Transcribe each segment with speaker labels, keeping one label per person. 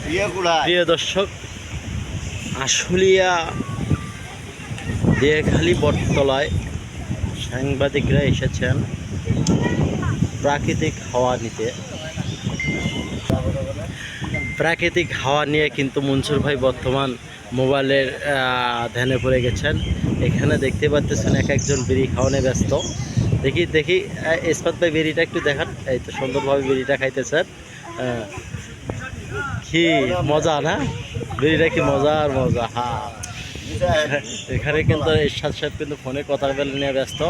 Speaker 1: প্রিয় দর্শক, আশুলিয়া দিয়াখালী বটতলায় সাংবাদিকরা এসেছেন প্রাকৃতিক হাওয়া নিতে। প্রাকৃতিক হাওয়া নিয়ে কিন্তু মনসুর ভাই বর্তমান মোবাইলের ধ্যানে পড়ে গেছেন। এখানে দেখতে পাচ্ছেন এক একজন বিড়ি খাওয়ানো ব্যস্ত। দেখি ইসমাত ভাই বিড়িটা একটু দেখান। এই তো সুন্দরভাবে বিড়িটা খাইতেছেন। কি মজা না, বিড়িটা কি মজার মজা। হ্যাঁ, এখানে কিন্তু এরশাদ সাহেব কিন্তু ফোনে কথা বলে নিয়ে ব্যস্ত।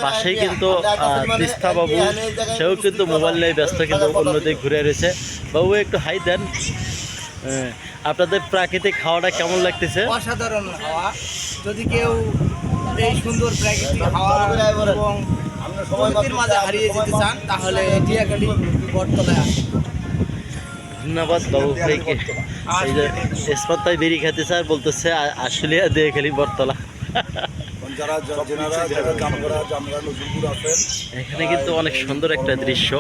Speaker 1: পাশেই কিন্তু তিস্তা বাবু, সেও কিন্তু মোবাইল নিয়ে ব্যস্ত, কিন্তু অন্যদিকে ঘুরে রয়েছে। বাবু একটু হাই দেন। আপনাদের প্রাকৃতিক হাওয়াটা কেমন লাগতেছে?
Speaker 2: অসাধারণ হাওয়া। যদি কেউ এই সুন্দর প্রাকৃতিক হাওয়া এবং প্রকৃতির মাঝে হারিয়ে যেতে চান তাহলে দিয়াখালী বটতলায় আসুন।
Speaker 1: ধন্যবাদ বাবু ভাইকে। এই যে ইসমাত ভাই বিড়ি খেতে স্যার বলতেছে আশুলিয়া দিয়াখালী বটতলা। এখানে কিন্তু অনেক সুন্দর একটা দৃশ্য।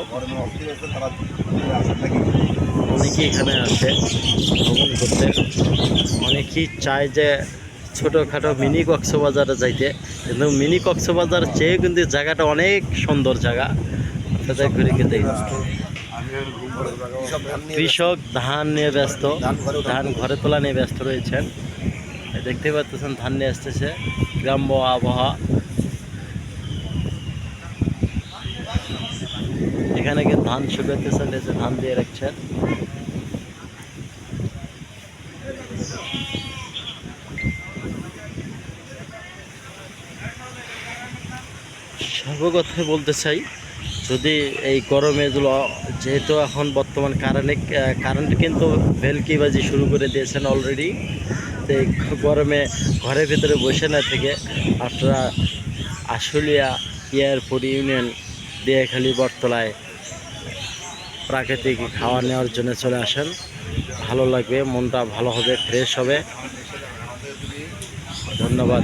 Speaker 1: অনেকেই এখানে আসে ভ্রমণ করতে। অনেকেই চায় যে ছোটোখাটো মিনি কক্সবাজারে যাইতে, কিন্তু মিনি কক্সবাজার চেয়ে কিন্তু জায়গাটা অনেক সুন্দর জায়গা। আপনাদের ঘুরে খেতে কৃষক ধান নিয়ে ব্যস্ত, ধান ঘরে তোলা নিয়ে ব্যস্ত রয়েছেন। দেখতে পাচ্ছেন ধান নিয়ে আসতেছে। গ্রাম্য আবহাওয়া। এখানে কিন্তু ধান শুকাতেছেন, এসে ধান দিয়ে রাখছেন। সর্বকথায় বলতে চাই, যদি এই গরমে এগুলো, যেহেতু এখন বর্তমান কারেন্ট কিন্তু ভেলকিবাজি শুরু করে দিয়েছেন অলরেডি, তো এই গরমে ঘরের ভিতরে বসে না থেকে আপনারা আশুলিয়া এয়ারপোর্ট ইউনিয়ন দিয়াখালী বটতলায় প্রাকৃতিক হাওয়া নেওয়ার জন্য চলে আসেন। ভালো লাগবে, মনটা ভালো হবে, ফ্রেশ হবে। ধন্যবাদ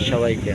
Speaker 1: সবাইকে।